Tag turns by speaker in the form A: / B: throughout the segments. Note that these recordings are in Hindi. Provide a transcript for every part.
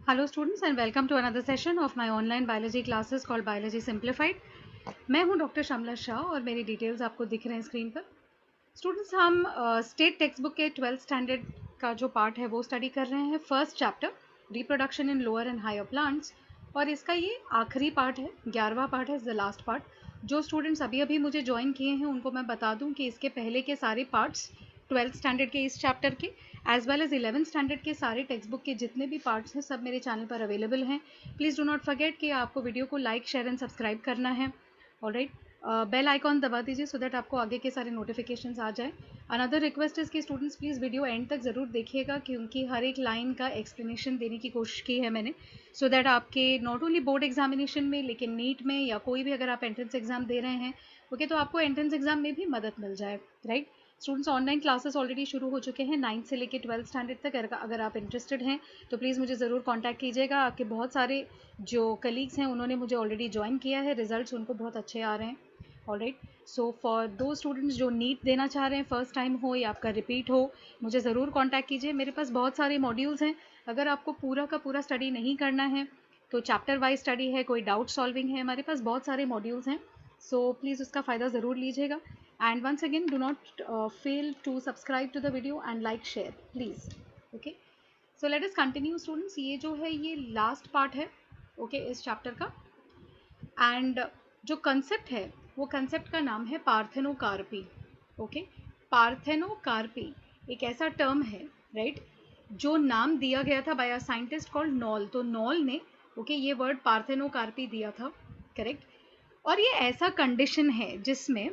A: Hello students and welcome to another session of my online biology classes called Biology Simplified. मैं हूं डॉक्टर शमला शाह और मेरी डिटेल्स आपको दिख रहे हैं स्क्रीन पर. स्टूडेंट्स हम स्टेट टेक्स्ट बुक के 12th स्टैंडर्ड का जो पार्ट है वो स्टडी कर रहे हैं. First chapter reproduction in lower and higher plants और इसका ये आखिरी पार्ट है, 11वां पार्ट है, द लास्ट पार्ट. जो स्टूडेंट्स अभी अभी मुझे ज्वाइन किए हैं उनको मैं बता दूं कि इसके पहले के सारे पार्ट्स 12th स्टैंडर्ड के इस चैप्टर के as well as 11th standard के सारे टेक्स्ट बुक के जितने भी पार्ट्स हैं सब मेरे चैनल पर अवेलेबल हैं. प्लीज़ डू नॉट फॉरगेट कि आपको वीडियो को लाइक शेयर एंड सब्सक्राइब करना है. ऑलराइट, बेल आइकॉन दबा दीजिए सो दैट आपको आगे के सारे नोटिफिकेशंस आ जाए. अनदर रिक्वेस्ट इज़ कि स्टूडेंट्स प्लीज़ वीडियो एंड तक ज़रूर देखिएगा क्योंकि हर एक लाइन का एक्सप्लेनेशन देने की कोशिश की है मैंने सो दैट आपके नॉट ओनली बोर्ड एग्जामिनेशन में लेकिन नीट में या कोई भी अगर आप एंट्रेंस एग्जाम दे रहे हैं ओके तो आपको एंट्रेंस एग्जाम में भी मदद मिल जाए. Right, students online classes already शुरू हो चुके हैं 9th से लेकर 12th स्टैंडर्ड तक. अगर आप इंटरेस्टेड हैं तो प्लीज़ मुझे ज़रूर कांटेक्ट कीजिएगा. आपके बहुत सारे जो कलीग्स हैं उन्होंने मुझे ऑलरेडी ज्वाइन किया है, रिजल्ट्स उनको बहुत अच्छे आ रहे हैं. ऑलराइट, सो फॉर दो स्टूडेंट्स जो नीट देना चाह रहे हैं, फर्स्ट टाइम हो या आपका रिपीट हो, मुझे ज़रूर कांटेक्ट कीजिए. मेरे पास बहुत सारे मॉड्यूल्स हैं. अगर आपको पूरा का पूरा स्टडी नहीं करना है तो चैप्टर वाइज स्टडी है, कोई डाउट सॉल्विंग है, हमारे पास बहुत सारे मॉड्यूल्स हैं. सो प्लीज़ उसका फ़ायदा ज़रूर लीजिएगा. And once again, do not fail to subscribe to the video and like, share, please. Okay. So let us continue, students. ये जो है ये last part है, okay, इस chapter का. And जो concept है, वो concept का नाम है पार्थेनोकार्पी. Okay. पार्थेनोकार्पी एक ऐसा term है, right, जो नाम दिया गया था by a scientist called knoll. तो नॉल ने okay, ये word पार्थेनोकार्पी दिया था, correct. और ये ऐसा condition है जिसमें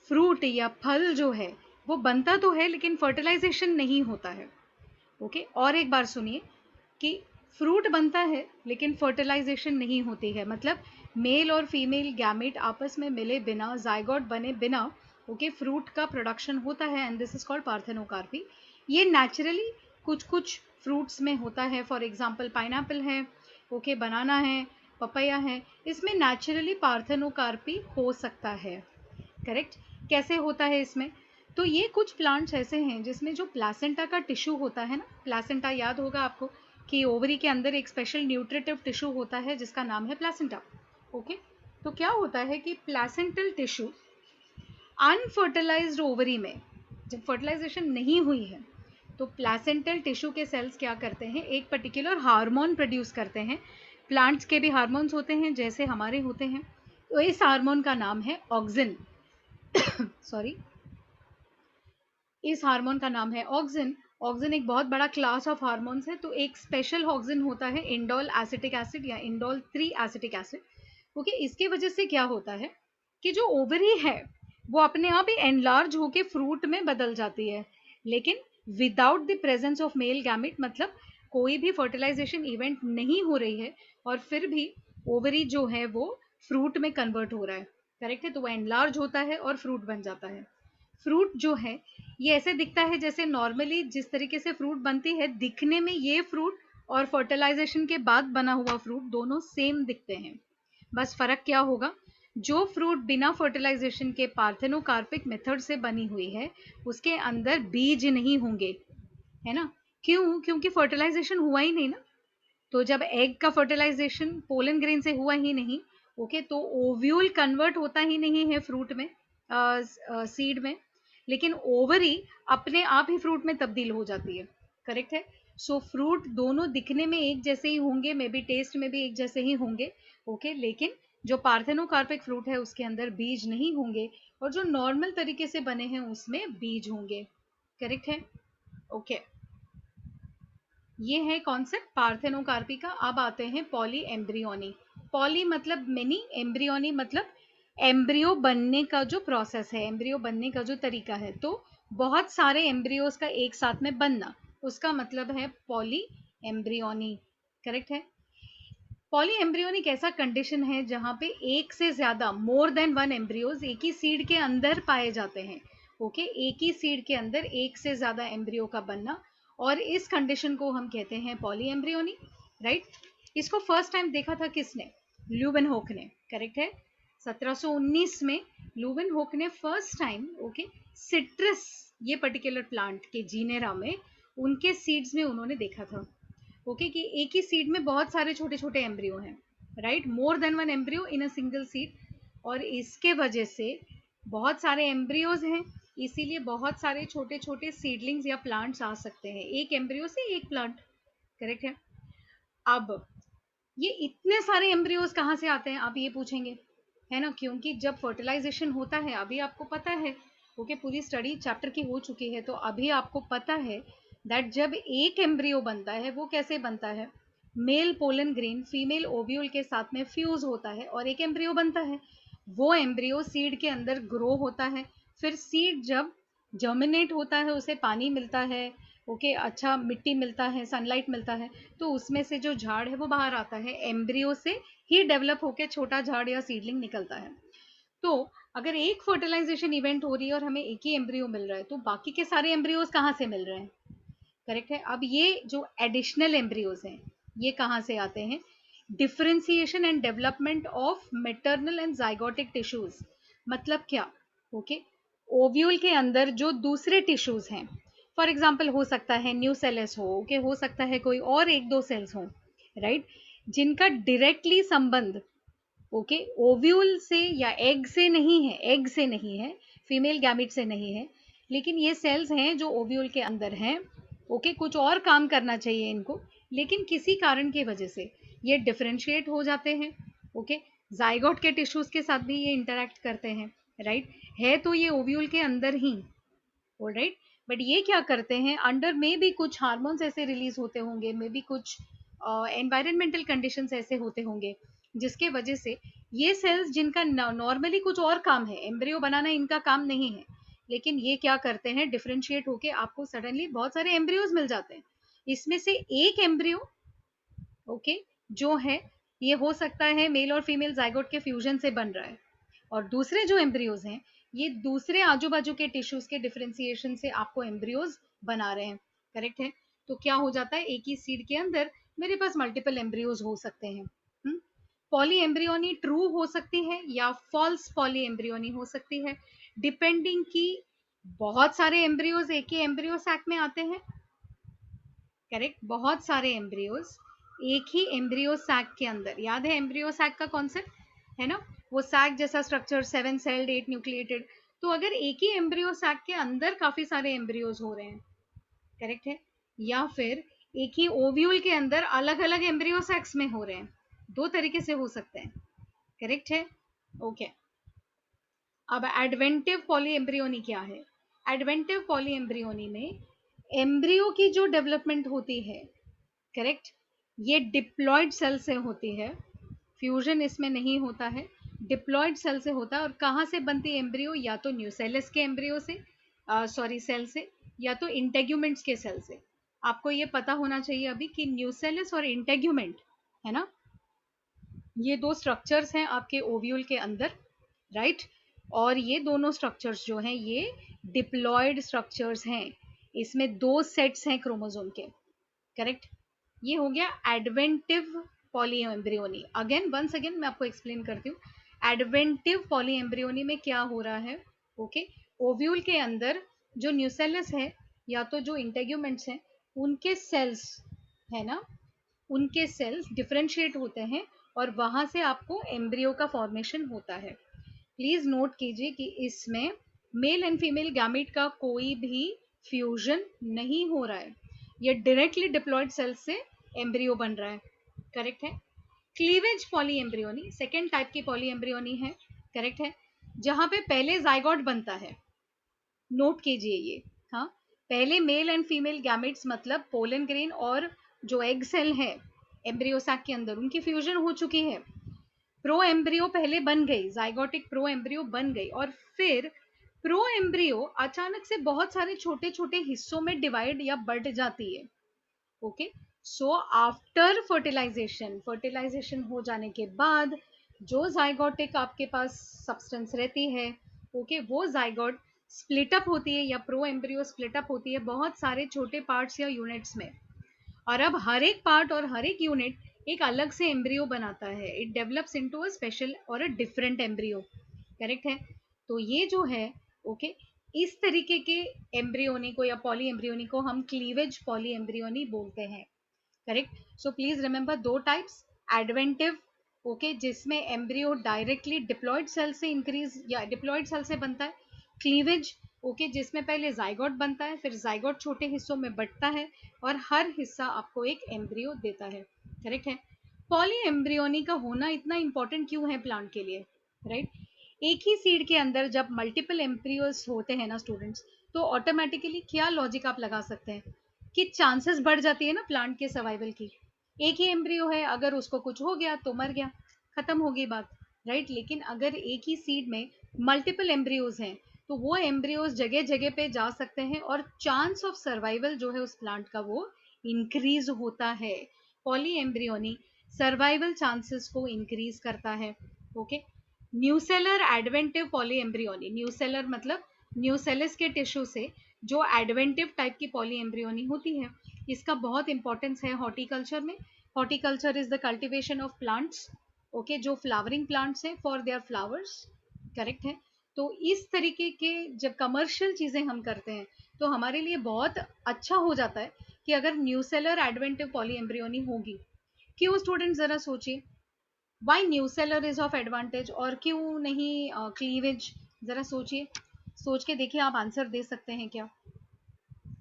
A: फ्रूट या फल जो है वो बनता तो है लेकिन फर्टिलाइजेशन नहीं होता है. ओके, और एक बार सुनिए कि फ्रूट बनता है लेकिन फर्टिलाइजेशन नहीं होती है. मतलब मेल और फीमेल गैमेट आपस में मिले बिना, जाइगोट बने बिना ओके फ्रूट का प्रोडक्शन होता है and this is called parthenocarpy. ये नेचुरली कुछ कुछ फ्रूट्स में होता है. फॉर एग्जांपल पाइनएप्पल है, ओके, बनाना है, पपैया है, इसमें नेचुरली पार्थेनोकार्पी हो सकता है. करेक्ट. कैसे होता है इसमें? तो ये कुछ प्लांट्स ऐसे हैं जिसमें जो प्लासेंटा का टिश्यू होता है ना, प्लासेंटा याद होगा आपको कि ओवरी के अंदर एक स्पेशल न्यूट्रिटिव टिश्यू होता है जिसका नाम है प्लासेंटा. ओके, तो क्या होता है कि प्लासेंटल टिश्यू अनफर्टिलाइज्ड ओवरी में जब फर्टिलाइजेशन नहीं हुई है तो प्लासेंटल टिश्यू के सेल्स क्या करते हैं, एक पर्टिकुलर हार्मोन प्रोड्यूस करते हैं. प्लांट्स के भी हार्मोन्स होते हैं जैसे हमारे होते हैं. तो इस हार्मोन का नाम है ऑक्सिन. सॉरी, इस हार्मोन का नाम है ऑक्सिन. ऑक्सिन एक बहुत बड़ा क्लास ऑफ हार्मोन्स है. तो एक स्पेशल ऑक्सिन होता है इंडोल एसिटिक एसिड या इंडोल 3 एसिटिक एसिड. ओके, इसकी वजह से क्या होता है कि जो ओवरी है वो अपने आप ही एनलार्ज होके फ्रूट में बदल जाती है लेकिन without the presence of male gamete. मतलब कोई भी फर्टिलाइजेशन इवेंट नहीं हो रही है और फिर भी ओवरी जो है वो फ्रूट में कन्वर्ट हो रहा है. करेक्ट है, तो वो एनलार्ज होता है और फ्रूट बन जाता है. फ्रूट जो है ये ऐसे दिखता है जैसे नॉर्मली जिस तरीके से फ्रूट बनती है दिखने में ये फ्रूट और फर्टिलाइजेशन के बाद बना हुआ फ्रूट दोनों सेम दिखते हैं. बस फर्क क्या होगा, जो फ्रूट बिना फर्टिलाइजेशन के पार्थेनोकार्पिक मेथड से बनी हुई है उसके अंदर बीज नहीं होंगे, है ना. क्यों? क्योंकि फर्टिलाइजेशन हुआ ही नहीं ना. तो जब एग का फर्टिलाइजेशन पोलन ग्रेन से हुआ ही नहीं, ओके, तो ओव्यूल कन्वर्ट होता ही नहीं है फ्रूट में, सीड में, लेकिन ओवरी अपने आप ही फ्रूट में तब्दील हो जाती है. करेक्ट है. सो फ्रूट दोनों दिखने में एक जैसे ही होंगे, मे बी टेस्ट में भी एक जैसे ही होंगे, ओके, लेकिन जो पार्थेनोकार्पिक फ्रूट है उसके अंदर बीज नहीं होंगे और जो नॉर्मल तरीके से बने हैं उसमें बीज होंगे. करेक्ट है. ओके, ये है कॉन्सेप्ट पार्थेनोकार्पी का. अब आते हैं पॉली एम्ब्रियोनी. पॉली मतलब मेनी, एम्ब्रियोनी मतलब एम्ब्रियो बनने का जो प्रोसेस है, एम्ब्रियो बनने का जो तरीका है. तो बहुत सारे एम्ब्रियोज का एक साथ में बनना, उसका मतलब है पॉली एम्ब्रियोनी. करेक्ट है. पॉली एम्ब्रियोनी एक ऐसा कंडीशन है जहां पे एक से ज्यादा, मोर देन वन एम्ब्रियोज एक ही सीड के अंदर पाए जाते हैं. ओके, एक ही सीड के अंदर एक से ज्यादा एम्ब्रियो का बनना और इस कंडीशन को हम कहते हैं पॉली एम्ब्रियोनी. राइट. इसको फर्स्ट टाइम देखा था किसने? ल्यूवेनहोक ने. करेक्ट है. 1719 में ल्यूवेनहोक ने फर्स्ट टाइम ओके सिट्रस ये पर्टिकुलर प्लांट के जीनेरा में उनके सीड्स में उन्होंने देखा था. ओके, कि एक ही सीड में बहुत सारे छोटे छोटे एम्ब्रियो हैं, right, more than one embryo in a single seed, और इसके वजह से बहुत सारे एम्ब्रियोज हैं, इसीलिए बहुत सारे छोटे छोटे सीडलिंग्स या प्लांट्स आ सकते हैं, एक एम्ब्रियो से एक प्लांट, करेक्ट है। अब ये इतने सारे एम्ब्रियोज कहाँ से आते हैं आप ये पूछेंगे, है ना, क्योंकि जब फर्टिलाइजेशन होता है, अभी आपको पता है, ओके, पूरी स्टडी चैप्टर की हो चुकी है, तो अभी आपको पता है दैट जब एक एम्ब्रियो बनता है वो कैसे बनता है, male pollen grain female ovule के साथ में फ्यूज होता है और एक एम्ब्रियो बनता है। वो एम्ब्रियो सीड के अंदर ग्रो होता है, फिर सीड जब जर्मिनेट होता है उसे पानी मिलता है, ओके, अच्छा मिट्टी मिलता है, सनलाइट मिलता है, तो उसमें से जो झाड़ है वो बाहर आता है, एम्ब्रियो से ही डेवलप होकर छोटा झाड़ या सीडलिंग निकलता है। तो अगर एक फर्टिलाइजेशन इवेंट हो रही है और हमें एक ही एम्ब्रियो मिल रहा है, तो बाकी के सारे एम्ब्रियोज कहाँ से मिल रहे हैं, करेक्ट है। अब ये जो एडिशनल एम्ब्रियोज हैं ये कहाँ से आते हैं, differentiation and development of maternal and zygotic tissues, मतलब क्या, ओके, ओव्यूल के अंदर जो दूसरे टिश्यूज हैं, फॉर एग्जाम्पल हो सकता है न्यूसेलस हो, ओके, हो सकता है कोई और एक दो सेल्स हो, राइट, जिनका डायरेक्टली संबंध, ओके, ओव्यूल से या एग से नहीं है, एग से नहीं है, फीमेल गैमिट से नहीं है, लेकिन ये सेल्स हैं जो ओव्यूल के अंदर हैं, ओके, कुछ और काम करना चाहिए इनको, लेकिन किसी कारण की वजह से ये डिफरेंशिएट हो जाते हैं, ओके, जाइगोट के टिश्यूज के साथ भी ये इंटरेक्ट करते हैं, राइट, है तो ये ओव्यूल के अंदर ही, ऑलराइट, बट ये क्या करते हैं, अंडर में भी कुछ हार्मोन्स ऐसे रिलीज होते होंगे, मे बी कुछ एनवायरमेंटल कंडीशंस ऐसे होते होंगे जिसके वजह से ये सेल्स जिनका नॉर्मली कुछ और काम है, एम्ब्रियो बनाना इनका काम नहीं है, लेकिन ये क्या करते हैं, डिफरेंशिएट होके आपको सडनली बहुत सारे एम्ब्रियोज मिल जाते हैं, इसमें से एक एम्ब्रियो, ओके, जो है ये हो सकता है मेल और फीमेल जाइगोट के फ्यूजन से बन रहा है, और दूसरे जो एम्ब्रियोज हैं ये दूसरे आजू बाजू के टिश्यूज के डिफरेंशिएशन से आपको एम्ब्रियोज बना रहे हैं, करेक्ट है। तो क्या हो जाता है, एक ही सीड के अंदर मेरे पास मल्टीपल एम्ब्रियोज हो सकते हैं। पॉली एम्ब्रियोनी ट्रू हो सकती है या फॉल्स पॉली एम्ब्रियोनी हो सकती है, डिपेंडिंग कि बहुत सारे एम्ब्रियोज एक ही एम्ब्रियो सैक में आते हैं, करेक्ट, बहुत सारे एम्ब्रियोज एक ही एम्ब्रियो सैक के अंदर, याद है एम्ब्रियो सैक का कॉन्सेप्ट, है ना, वो सैक जैसा स्ट्रक्चर, 7 सेल्ड 8 न्यूक्लिएटेड, तो अगर एक ही एम्ब्रियो सैक के अंदर काफी सारे एम्ब्रियोज हो रहे हैं, करेक्ट है, या फिर एक ही ओव्यूल के अंदर अलग अलग एम्ब्रियो सैक्स में हो रहे हैं, दो तरीके से हो सकते हैं, करेक्ट है, ओके। अब एडवेंटिव पॉलीएम्ब्रियोनी क्या है, एडवेंटिव पॉलीएम्ब्रियोनी में एम्ब्रियो की जो डेवलपमेंट होती है, करेक्ट, ये डिप्लॉयड सेल से होती है, फ्यूजन इसमें नहीं होता है, डिप्लॉयड सेल से होता है, और कहाँ से बनती है एम्ब्रियो, या तो न्यूसेलस के एम्ब्रियो से, सॉरी सेल से, या तो इंटेग्यूमेंट्स के सेल से। आपको ये पता होना चाहिए अभी कि न्यूसेलस और इंटेग्यूमेंट, है ना, ये दो स्ट्रक्चर्स हैं आपके ओव्यूल के अंदर, राइट, और ये दोनों स्ट्रक्चर्स जो हैं ये डिप्लॉयड स्ट्रक्चर्स हैं, इसमें दो सेट्स हैं क्रोमोसोम के, करेक्ट। ये हो गया adventive polyembryony. Again once again मैं आपको एक्सप्लेन करती हूँ, एडवेंटिव पॉलीएम्ब्रियोनी में क्या हो रहा है, ओके, ओव्यूल के अंदर जो न्यूसेलस है या तो जो इंटेग्यूमेंट्स हैं उनके सेल्स, है ना, उनके सेल्स डिफरेंशिएट होते हैं और वहां से आपको एम्ब्रियो का फॉर्मेशन होता है। प्लीज नोट कीजिए कि इसमें मेल एंड फीमेल गैमेट का कोई भी फ्यूजन नहीं हो रहा है, ये डायरेक्टली डिप्लॉयड सेल्स से एम्ब्रियो बन रहा है, करेक्ट है। Cleavage poly embryony second type की पॉली एम्ब्रियोनी है, करेक्ट है, जहां पे पहले जाइगोट बनता है, नोट कीजिए ये, हाँ, पहले मेल एंड फीमेल गैमेट्स मतलब पोलन ग्रेन और जो एग सेल है एम्ब्रियो सैक के अंदर उनकी फ्यूजन हो चुकी है, प्रो एम्ब्रियो पहले बन गई, जाइगोटिक प्रो एम्ब्रियो बन गई, और फिर प्रो एम्ब्रियो अचानक से बहुत सारे छोटे छोटे हिस्सों में डिवाइड या बढ़ जाती है, okay. So after fertilisation, fertilisation हो जाने के बाद जो जाइगोटिक आपके पास सब्सटेंस रहती है, ओके, वो जाइगोट स्प्लिट अप होती है या प्रो एम्ब्रियो स्प्लिट अप होती है बहुत सारे छोटे पार्ट्स या यूनिट्स में, और अब हर एक पार्ट और हर एक यूनिट एक अलग से एम्ब्रियो बनाता है, it develops into a special और अ डिफरेंट एम्ब्रियो, करेक्ट है। तो ये जो है, ओके, इस तरीके के एम्ब्रियोनी को या पॉली एम्ब्रियोनी को हम क्लीवेज पॉली एम्ब्रियोनी बोलते हैं, करेक्ट. सो प्लीज रिमेंबर दो टाइप्स, एडवेंटिव ओके जिसमें एम्ब्रियो डायरेक्टली डिप्लॉयड सेल से इंक्रीज या डिप्लॉयड सेल से बनता है, क्लीवेज ओके जिसमें पहले जाइगोट बनता है, फिर जाइगोट छोटे हिस्सों में बंटता है और हर हिस्सा आपको एक एम्ब्रियो देता है. करेक्ट है. पॉली एम्ब्रियोनी का होना इतना इंपॉर्टेंट क्यों है प्लांट के लिए, राइट right? एक ही सीड के अंदर जब मल्टीपल एम्ब्रियोज होते हैं ना स्टूडेंट्स, तो ऑटोमेटिकली क्या लॉजिक आप लगा सकते हैं कि चांसेस बढ़ जाती है ना प्लांट के सर्वाइवल की. एक ही एम्ब्रियो है, अगर उसको कुछ हो गया तो मर गया, खत्म हो गई बात, राइट. लेकिन अगर एक ही सीड में मल्टीपल एम्ब्रियोज हैं तो वो एम्ब्रियोज जगह जगह पे जा सकते हैं और चांस ऑफ सर्वाइवल जो है उस प्लांट का वो इंक्रीज होता है. पॉली एम्ब्रियोनी सर्वाइवल चांसेस को इंक्रीज करता है. Okay. Nucellar adventive poly embryony, nucellar मतलब न्यूसेलस के टिश्यू से जो एडवेंटिव टाइप की पॉली एम्ब्रियोनी होती है, इसका बहुत इंपॉर्टेंस है हॉर्टिकल्चर में. Horticulture is the cultivation of plants okay जो फ्लावरिंग प्लांट्स हैं फॉर देयर फ्लावर्स. करेक्ट है. तो इस तरीके के जब कमर्शियल चीजें हम करते हैं तो हमारे लिए बहुत अच्छा हो जाता है कि अगर न्यूसेलर एडवेंटिव पॉली एम्ब्रियोनी होगी. क्यों स्टूडेंट जरा सोचिए, why nucellar is of advantage और क्यों नहीं क्लीवेज. जरा सोचिए, सोच के देखिए आप आंसर दे सकते हैं क्या.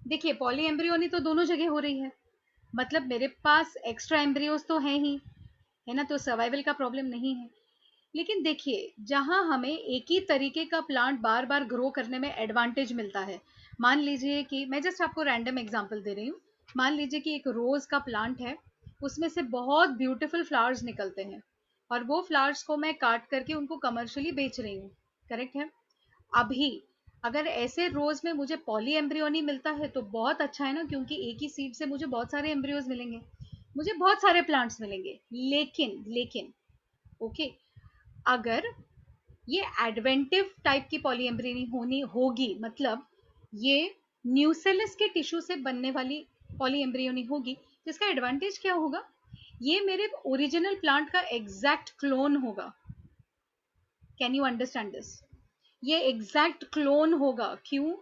A: देखिए पॉली एम्ब्रियोनी तो दोनों जगह हो रही है, मतलब मेरे पास एक्स्ट्रा एम्ब्रियोज तो हैं ही, है ना, तो सर्वाइवल का प्रॉब्लम नहीं है. लेकिन देखिए जहां हमें एक ही तरीके का प्लांट बार बार ग्रो करने में एडवांटेज मिलता है, मान लीजिए कि मैं जस्ट आपको रैंडम एग्जांपल दे रही हूँ, मान लीजिए कि एक रोज का प्लांट है, उसमें से बहुत ब्यूटीफुल फ्लावर्स निकलते हैं और वो फ्लावर्स को मैं काट करके उनको कमर्शियली बेच रही हूँ. करेक्ट है. अभी अगर ऐसे रोज में मुझे पॉली एम्ब्रियोनी मिलता है तो बहुत अच्छा है ना, क्योंकि एक ही सीड से मुझे बहुत सारे एम्ब्रियोज मिलेंगे, मुझे बहुत सारे प्लांट्स मिलेंगे. लेकिन लेकिन ओके अगर ये एडवेंटिव टाइप की पॉलीएम्ब्रियोनी होनी होगी, मतलब ये न्यूसेलस के टिश्यू से बनने वाली पॉलीएम्ब्रियोनी होगी, तो इसका एडवांटेज क्या होगा, ये मेरे ओरिजिनल प्लांट का एग्जैक्ट क्लोन होगा. Can you understand this. ये एग्जैक्ट क्लोन होगा. क्यों?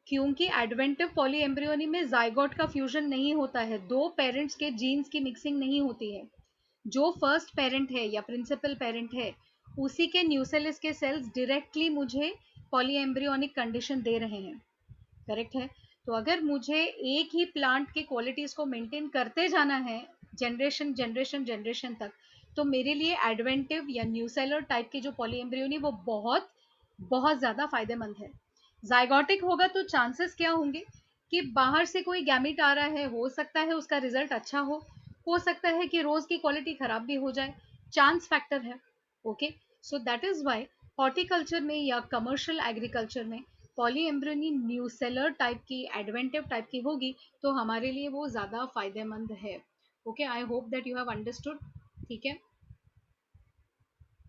A: क्योंकि एडवेंटिव पॉलीएम्ब्रियोनी में जाइगोट का फ्यूजन नहीं होता है, दो पेरेंट्स के जीन्स की मिक्सिंग नहीं होती है. जो फर्स्ट पेरेंट है या प्रिंसिपल पेरेंट है उसी के न्यूसेलस के सेल्स डायरेक्टली मुझे पॉलीएम्ब्रियोनिक कंडीशन दे रहे हैं. करेक्ट है. तो अगर मुझे एक ही प्लांट की क्वालिटीज को मेंटेन करते जाना है जनरेशन जनरेशन जनरेशन तक, तो मेरे लिए एडवेंटिव या न्यूसेलर टाइप की जो पॉलीएम्ब्रियोनी वो बहुत बहुत ज्यादा फायदेमंद है. जाइगोटिक होगा तो चांसेस क्या होंगे कि बाहर से कोई गैमिट आ रहा है, हो सकता है उसका रिजल्ट अच्छा हो सकता है कि रोज की क्वालिटी खराब भी हो जाए, चांस फैक्टर है. Okay. So that is why horticulture में या कमर्शियल एग्रीकल्चर में पॉली एम्ब्रियोनी न्यूसेलर टाइप की एडवेंटिव टाइप की होगी तो हमारे लिए वो ज्यादा फायदेमंद है. Okay. I hope that you have understood. ठीक है.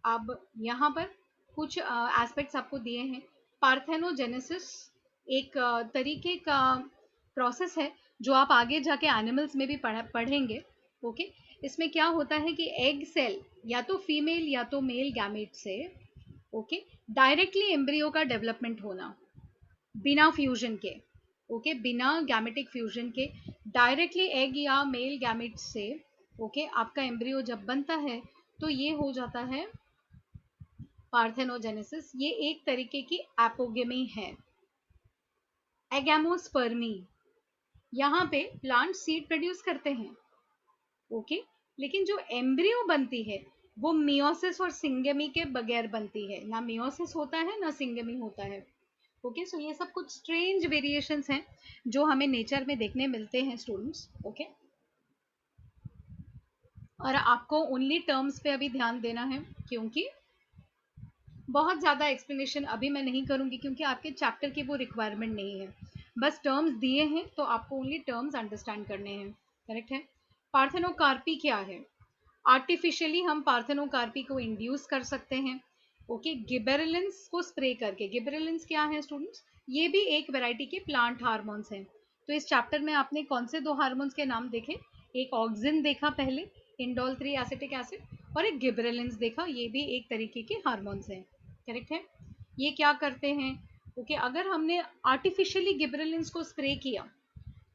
A: अब यहाँ पर कुछ एस्पेक्ट्स आपको दिए हैं. पार्थेनोजेनेसिस एक तरीके का प्रोसेस है जो आप आगे जाके एनिमल्स में भी पढ़ेंगे. ओके. इसमें क्या होता है कि एग सेल या तो फीमेल या तो मेल गैमेट से ओके डायरेक्टली एम्ब्रियो का डेवलपमेंट होना बिना फ्यूजन के. ओके. बिना गैमेटिक फ्यूजन के डायरेक्टली एग या मेल गैमेट से ओके आपका एम्ब्रियो जब बनता है तो ये हो जाता है पार्थेनोजेनेसिस. ये एक तरीके की एपोगेमी है. एगैमोस्पर्मी, यहाँ पे प्लांट सीड प्रोड्यूस करते हैं ओके लेकिन जो एम्ब्रियो बनती है वो मियोसिस और सिंगेमी के बगैर बनती है. ना मियोसिस होता है ना सिंगेमी होता है. ओके. सो ये सब कुछ स्ट्रेंज वेरिएशंस हैं जो हमें नेचर में देखने मिलते हैं स्टूडेंट्स. ओके. और आपको ओनली टर्म्स पे अभी ध्यान देना है क्योंकि बहुत ज़्यादा एक्सप्लेनेशन अभी मैं नहीं करूंगी क्योंकि आपके चैप्टर की वो रिक्वायरमेंट नहीं है. बस टर्म्स दिए हैं तो आपको ओनली टर्म्स अंडरस्टैंड करने हैं. करेक्ट है. पार्थेनोकार्पी क्या है? आर्टिफिशियली हम पार्थेनोकार्पी को इंड्यूस कर सकते हैं ओके गिबेरेलिंस को स्प्रे करके. गिबेरेलिंस क्या है स्टूडेंट्स? ये भी एक वैरायटी के प्लांट हार्मोन्स हैं. तो इस चैप्टर में आपने कौन से दो हार्मोन्स के नाम देखे? एक ऑक्सिन देखा पहले, इंडोल 3 एसिटिक एसिड, और एक गिबेरेलिंस देखा, ये भी एक तरीके के हार्मोन्स हैं. करेक्ट है. ये क्या करते हैं ओके अगर हमने आर्टिफिशियली गिबरेलिंस को स्प्रे किया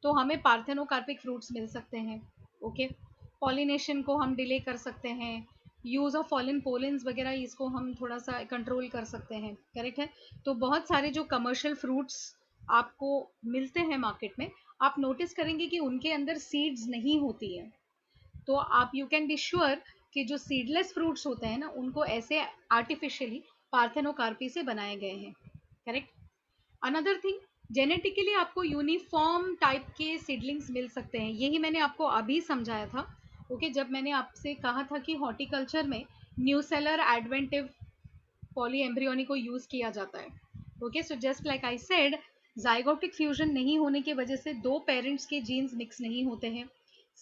A: तो हमें पार्थेनोकार्पिक फ्रूट्स मिल सकते हैं. ओके, पॉलिनेशन को हम डिले कर सकते हैं, यूज़ ऑफ फॉलिन पोलेंस वगैरह इसको हम थोड़ा सा कंट्रोल कर सकते हैं, करेक्ट है। तो बहुत सारे जो कमर्शियल फ्रूट्स आपको मिलते हैं मार्केट में, आप नोटिस करेंगे कि उनके अंदर सीड्स नहीं होती है। तो आप यू कैन बी श्योर कि जो सीडलेस फ्रूट्स होते हैं ना, उनको ऐसे आर्टिफिशियली पार्थेनोकार्पी से बनाए गए हैं, करेक्ट। अनदर थिंग, जेनेटिकली आपको यूनिफॉर्म टाइप के सीडलिंग्स मिल सकते हैं, यही मैंने आपको अभी समझाया था। ओके, जब मैंने आपसे कहा था कि हॉर्टिकल्चर में न्यूसेलर एडवेंटिव पॉली एम्ब्रियोनी को यूज किया जाता है। Okay, so just like I said, zygotic fusion नहीं होने की वजह से दो पेरेंट्स के जीन्स मिक्स नहीं होते हैं।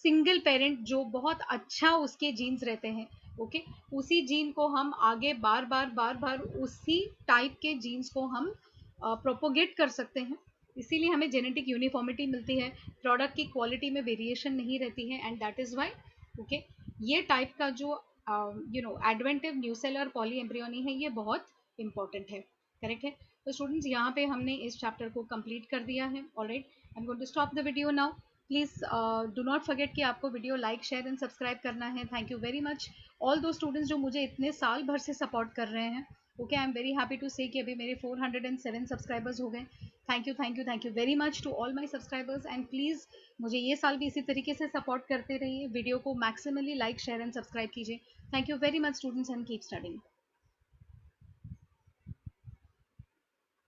A: सिंगल पेरेंट जो बहुत अच्छा उसके जीन्स रहते हैं, ओके, उसी जीन को हम आगे बार बार उसी टाइप के जीन्स को हम प्रोपोगेट कर सकते हैं। इसीलिए हमें जेनेटिक यूनिफॉर्मिटी मिलती है, प्रोडक्ट की क्वालिटी में वेरिएशन नहीं रहती है, and that is why okay, ये टाइप का जो एडवेंटिव न्यूसेलर पॉली एम्ब्रियोनी है, ये बहुत इंपॉर्टेंट है, करेक्ट है। तो स्टूडेंट्स, यहाँ पे हमने इस चैप्टर को कंप्लीट कर दिया है। Alright, I am going to stop the video now. Please do not forget कि आपको video like share and subscribe करना है। Thank you very much all those students जो मुझे इतने साल भर से सपोर्ट कर रहे हैं। Okay, I am very happy to say कि अभी मेरे 407 सब्सक्राइबर्स हो गए। Thank you thank you thank you very much to all my subscribers, and please मुझे ये साल भी इसी तरीके से सपोर्ट करते रहिए। वीडियो को maximally like share and subscribe कीजिए। Thank you very much students, and keep studying.